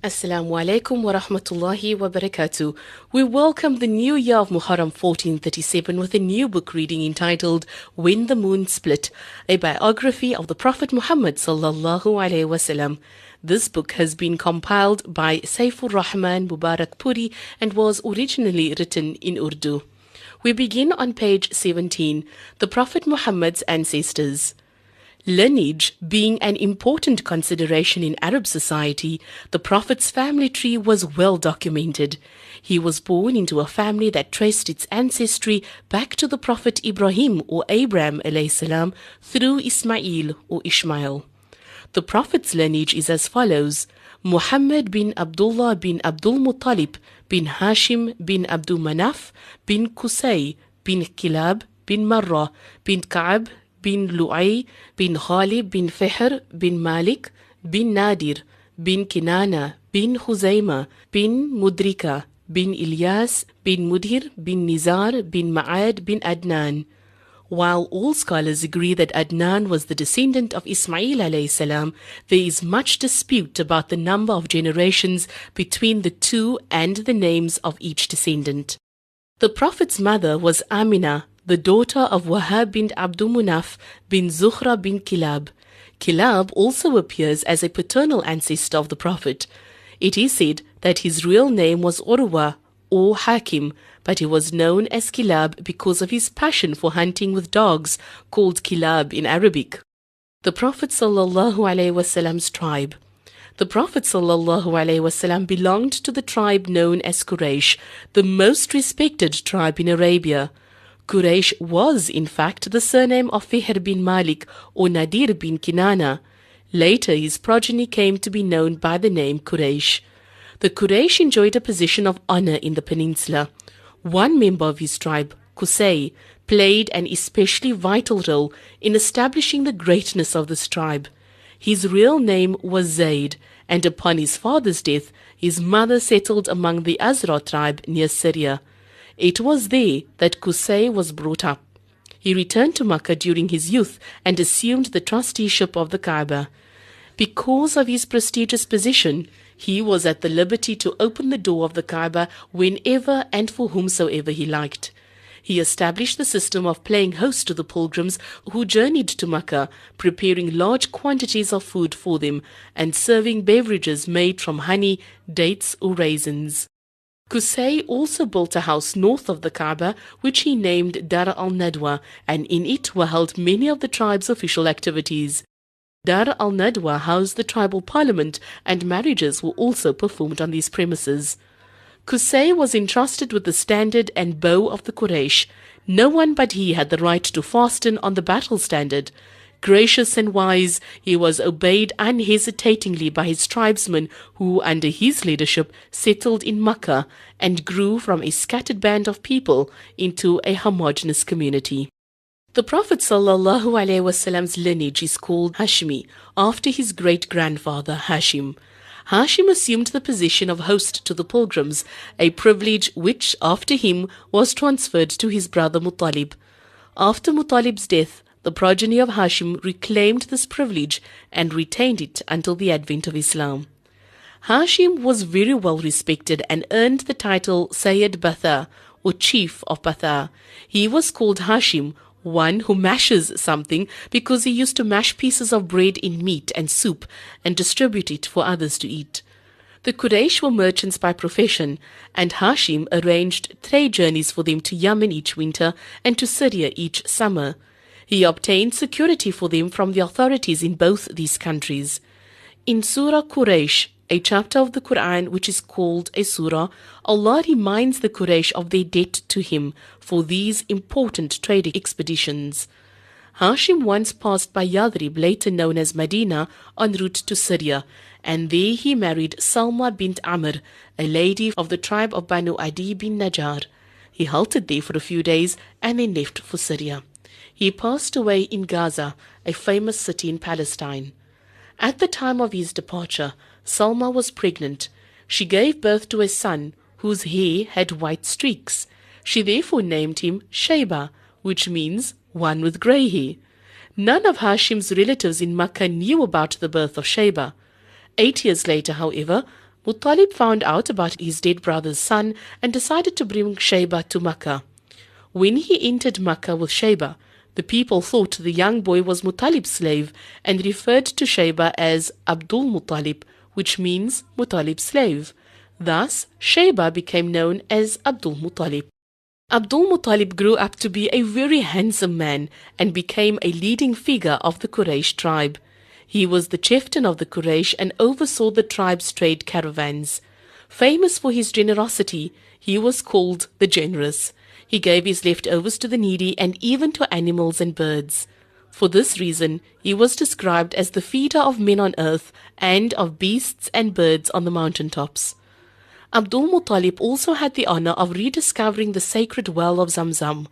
Assalamu alaikum wa rahmatullahi wa barakatuh. We welcome the new year of Muharram 1437 with a new book reading entitled When the Moon Split, a biography of the Prophet Muhammad sallallahu alaihi wasallam. This book has been compiled by Safiur-Rahman Mubarakfuri and was originally written in Urdu. We begin on page 17, the Prophet Muhammad's ancestors. Lineage being an important consideration in Arab society, the Prophet's family tree was well documented. He was born into a family that traced its ancestry back to the Prophet Ibrahim or Abraham alayhi salam through Ismail or Ishmael. The Prophet's lineage is as follows: Muhammad bin Abdullah bin Abdul Muttalib bin Hashim bin Abdul Manaf bin Qusay bin Kilab bin Marra bin Ka'ab bin Lu'ay bin Ghalib bin Fihr bin Malik bin Nadir bin Kinana bin Khuzayma bin Mudrika bin Ilyas bin Mudhir bin Nizar bin Ma'ad bin Adnan. While all scholars agree that Adnan was the descendant of Ismail alayhi salam, there is much dispute about the number of generations between the two and the names of each descendant. The Prophet's mother was Amina, the daughter of Wahab bin Abdul Munaf bin Zuhra bin Kilab. Kilab also appears as a paternal ancestor of the Prophet. It is said that his real name was Urwa or Hakim, but he was known as Kilab because of his passion for hunting with dogs, called Kilab in Arabic. The Prophet sallallahu alaihi wasallam's tribe. The Prophet sallallahu alaihi wasallam belonged to the tribe known as Quraysh, the most respected tribe in Arabia. Quraysh was, in fact, the surname of Fihr bin Malik or Nadir bin Kinana. Later, his progeny came to be known by the name Quraysh. The Quraysh enjoyed a position of honor in the peninsula. One member of his tribe, Qusay, played an especially vital role in establishing the greatness of this tribe. His real name was Zayd, and upon his father's death, his mother settled among the Azra tribe near Syria. It was there that Qusay was brought up. He returned to Makkah during his youth and assumed the trusteeship of the Kaaba. Because of his prestigious position, he was at the liberty to open the door of the Kaaba whenever and for whomsoever he liked. He established the system of playing host to the pilgrims who journeyed to Makkah, preparing large quantities of food for them and serving beverages made from honey, dates or raisins. Qusay also built a house north of the Kaaba, which he named Dar al-Nadwa, and in it were held many of the tribe's official activities. Dar al-Nadwa housed the tribal parliament, and marriages were also performed on these premises. Qusay was entrusted with the standard and bow of the Quraysh. No one but he had the right to fasten on the battle standard. Gracious and wise, he was obeyed unhesitatingly by his tribesmen who, under his leadership, settled in Makkah and grew from a scattered band of people into a homogeneous community. The Prophet sallallahu alaihi wasallam's lineage is called Hashmi, after his great-grandfather Hashim. Hashim assumed the position of host to the pilgrims, a privilege which, after him, was transferred to his brother Muttalib. After Muttalib's death, the progeny of Hashim reclaimed this privilege and retained it until the advent of Islam. Hashim was very well respected and earned the title Sayyid Batha, or Chief of Batha. He was called Hashim, one who mashes something, because he used to mash pieces of bread in meat and soup and distribute it for others to eat. The Quraysh were merchants by profession, and Hashim arranged trade journeys for them to Yemen each winter and to Syria each summer. He obtained security for them from the authorities in both these countries. In Surah Quraysh, a chapter of the Quran which is called a surah, Allah reminds the Quraysh of their debt to him for these important trading expeditions. Hashim once passed by Yathrib, later known as Medina, en route to Syria, and there he married Salma bint Amr, a lady of the tribe of Banu Adi bin Najjar. He halted there for a few days and then left for Syria. He passed away in Gaza, a famous city in Palestine. At the time of his departure, Salma was pregnant. She gave birth to a son whose hair had white streaks. She therefore named him Shayba, which means one with grey hair. None of Hashim's relatives in Makkah knew about the birth of Shayba. 8 years later, however, Muttalib found out about his dead brother's son and decided to bring Shayba to Makkah. When he entered Makkah with Shayba, the people thought the young boy was Muttalib's slave and referred to Shayba as Abdul Muttalib, which means Muttalib's slave. Thus, Shayba became known as Abdul Muttalib. Abdul Muttalib grew up to be a very handsome man and became a leading figure of the Quraysh tribe. He was the chieftain of the Quraysh and oversaw the tribe's trade caravans. Famous for his generosity, he was called the Generous. He gave his leftovers to the needy and even to animals and birds. For this reason, he was described as the feeder of men on earth and of beasts and birds on the mountaintops. Abdul Muttalib also had the honor of rediscovering the sacred well of Zamzam.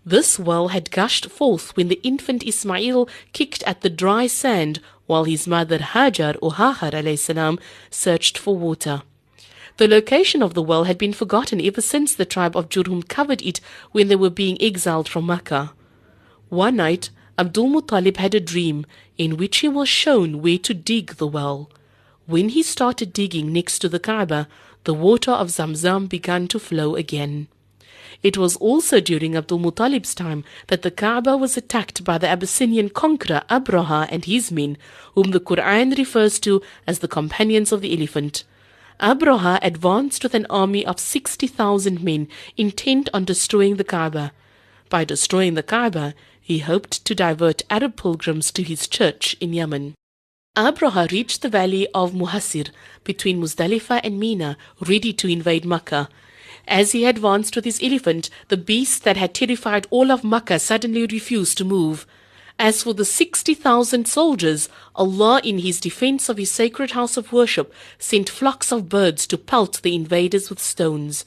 This well had gushed forth when the infant Ismail kicked at the dry sand while his mother Hajar or Hajar alayhi salam searched for water. The location of the well had been forgotten ever since the tribe of Jurhum covered it when they were being exiled from Makkah. One night, Abdul Muttalib had a dream in which he was shown where to dig the well. When he started digging next to the Kaaba, the water of Zamzam began to flow again. It was also during Abdul Muttalib's time that the Kaaba was attacked by the Abyssinian conqueror Abraha and his men, whom the Quran refers to as the companions of the elephant. Abraha advanced with an army of 60,000 men intent on destroying the Kaaba. By destroying the Kaaba, he hoped to divert Arab pilgrims to his church in Yemen. Abraha reached the valley of Muhassir between Muzdalifah and Mina, ready to invade Makkah. As he advanced with his elephant, the beast that had terrified all of Makkah suddenly refused to move. As for the 60,000 soldiers, Allah, in his defense of his sacred house of worship, sent flocks of birds to pelt the invaders with stones.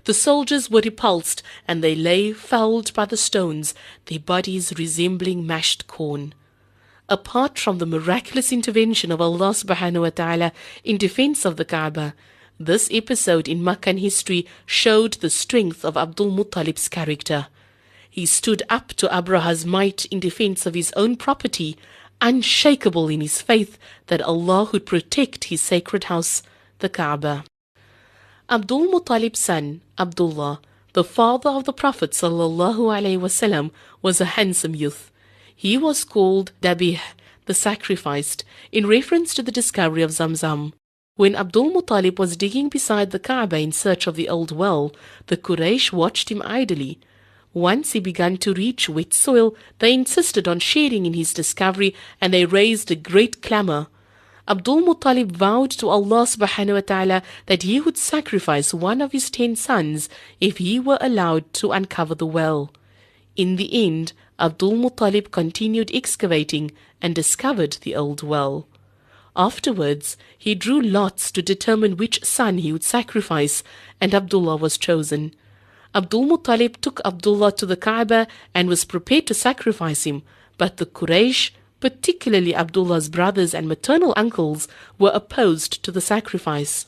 The soldiers were repulsed, and they lay fouled by the stones, their bodies resembling mashed corn. Apart from the miraculous intervention of Allah subhanahu wa ta'ala in defense of the Kaaba, this episode in Meccan history showed the strength of Abdul Muttalib's character. He stood up to Abraha's might in defense of his own property, unshakable in his faith that Allah would protect his sacred house, the Kaaba. Abdul Muttalib's son, Abdullah, the father of the Prophet ﷺ, was a handsome youth. He was called Dabih, the sacrificed, in reference to the discovery of Zamzam. When Abdul Muttalib was digging beside the Kaaba in search of the old well, the Quraysh watched him idly. Once he began to reach wet soil, they insisted on sharing in his discovery and they raised a great clamor. Abdul Muttalib vowed to Allah subhanahu wa ta'ala that he would sacrifice one of his 10 sons if he were allowed to uncover the well. In the end, Abdul Muttalib continued excavating and discovered the old well. Afterwards, he drew lots to determine which son he would sacrifice, and Abdullah was chosen. Abdul Muttalib took Abdullah to the Kaaba and was prepared to sacrifice him, but the Quraysh, particularly Abdullah's brothers and maternal uncles, were opposed to the sacrifice.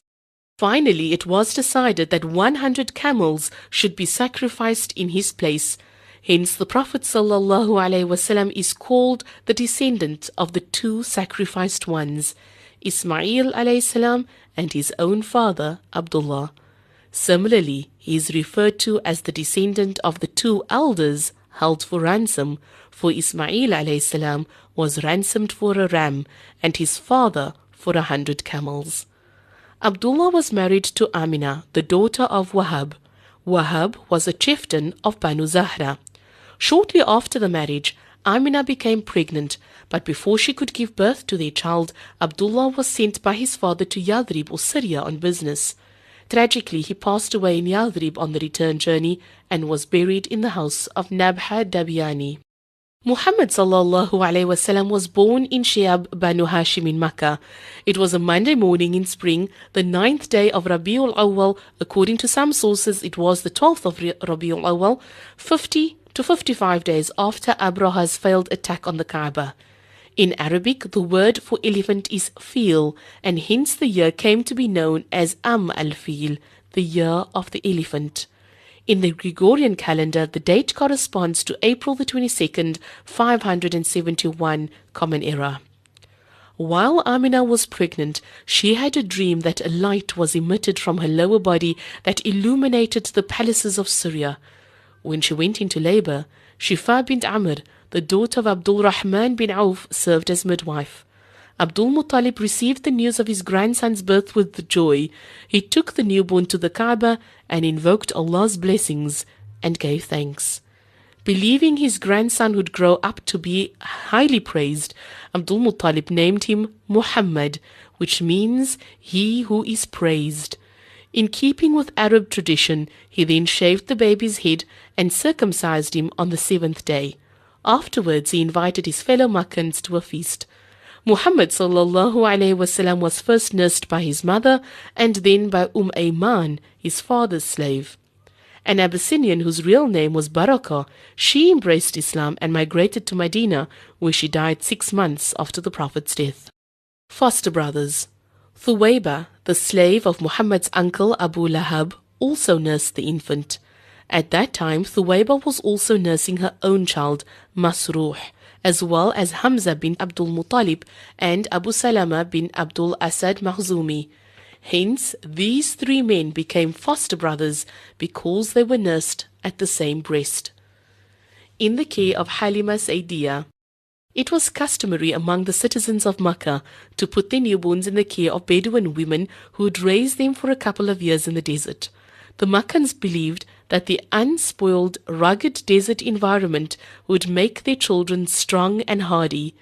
Finally, it was decided that 100 camels should be sacrificed in his place. Hence, the Prophet ﷺ is called the descendant of the 2 sacrificed ones, Ismail alayhi and his own father, Abdullah. Similarly, he is referred to as the descendant of the 2 elders held for ransom, for Ismail alayhi was ransomed for a ram and his father for 100 camels. Abdullah was married to Amina, the daughter of Wahab. Wahab was a chieftain of Banu Zahra. Shortly after the marriage, Amina became pregnant, but before she could give birth to their child, Abdullah was sent by his father to Yathrib or Syria on business. Tragically, he passed away in Yathrib on the return journey and was buried in the house of Nabha Dabiani. Muhammad ﷺ was born in Shiab Banu Hashim in Makkah. It was a Monday morning in spring, the 9th day of Rabiul Awwal. According to some sources, it was the 12th of Rabiul Awwal, 50 to 55 days after Abraha's failed attack on the Kaaba. In Arabic, the word for elephant is fil, and hence the year came to be known as al-Fil, the year of the elephant. In the Gregorian calendar, the date corresponds to April the 22nd, 571 Common Era. While Amina was pregnant, she had a dream that a light was emitted from her lower body that illuminated the palaces of Syria. When she went into labor, Shifa bint Amr, the daughter of Abdul-Rahman bin Auf, served as midwife. Abdul Muttalib received the news of his grandson's birth with joy. He took the newborn to the Kaaba and invoked Allah's blessings and gave thanks. Believing his grandson would grow up to be highly praised, Abdul Muttalib named him Muhammad, which means he who is praised. In keeping with Arab tradition, he then shaved the baby's head and circumcised him on the 7th day. Afterwards, he invited his fellow Makkans to a feast. Muhammad ﷺ was first nursed by his mother and then by Ayman, his father's slave. An Abyssinian whose real name was Barakah, she embraced Islam and migrated to Medina, where she died 6 months after the Prophet's death. Foster brothers. Thuwayba, the slave of Muhammad's uncle Abu Lahab, also nursed the infant. At that time, Thuwayba was also nursing her own child, Masruh, as well as Hamza bin Abdul Muttalib and Abu Salama bin Abdul Asad Makhzumi. Hence, these 3 men became foster brothers because they were nursed at the same breast. In the care of Halima Saidiya. It was customary among the citizens of Makkah to put their newborns in the care of Bedouin women who would raise them for a couple of years in the desert. The Makkans believed that the unspoiled, rugged desert environment would make their children strong and hardy.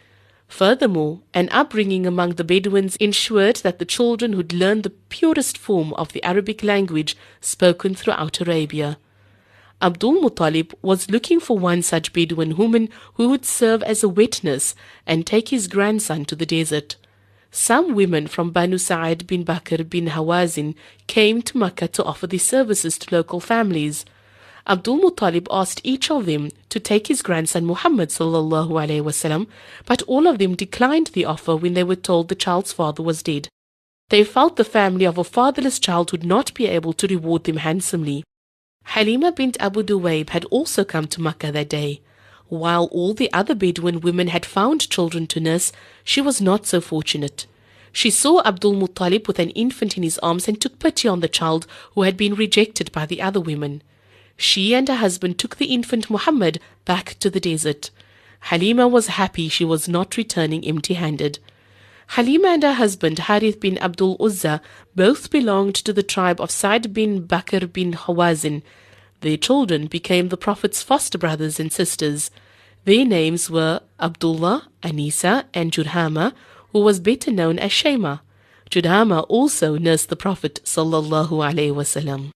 Furthermore, an upbringing among the Bedouins ensured that the children would learn the purest form of the Arabic language spoken throughout Arabia. Abdul Muttalib was looking for one such Bedouin woman who would serve as a wet nurse and take his grandson to the desert. Some women from Banu Sa'id bin Bakr bin Hawazin came to Makkah to offer their services to local families. Abdul Muttalib asked each of them to take his grandson Muhammad ﷺ, but all of them declined the offer when they were told the child's father was dead. They felt the family of a fatherless child would not be able to reward them handsomely. Halima bint Abu Duwaib had also come to Makkah that day. While all the other Bedouin women had found children to nurse, she was not so fortunate. She saw Abdul Muttalib with an infant in his arms and took pity on the child who had been rejected by the other women. She and her husband took the infant Muhammad back to the desert. Halima was happy she was not returning empty-handed. Halima and her husband Harith bin Abdul Uzza both belonged to the tribe of Sa'd bin Bakr bin Hawazin. Their children became the Prophet's foster brothers and sisters. Their names were Abdullah, Anisa, and Judhama, who was better known as Shayma. Judhama also nursed the Prophet ﷺ.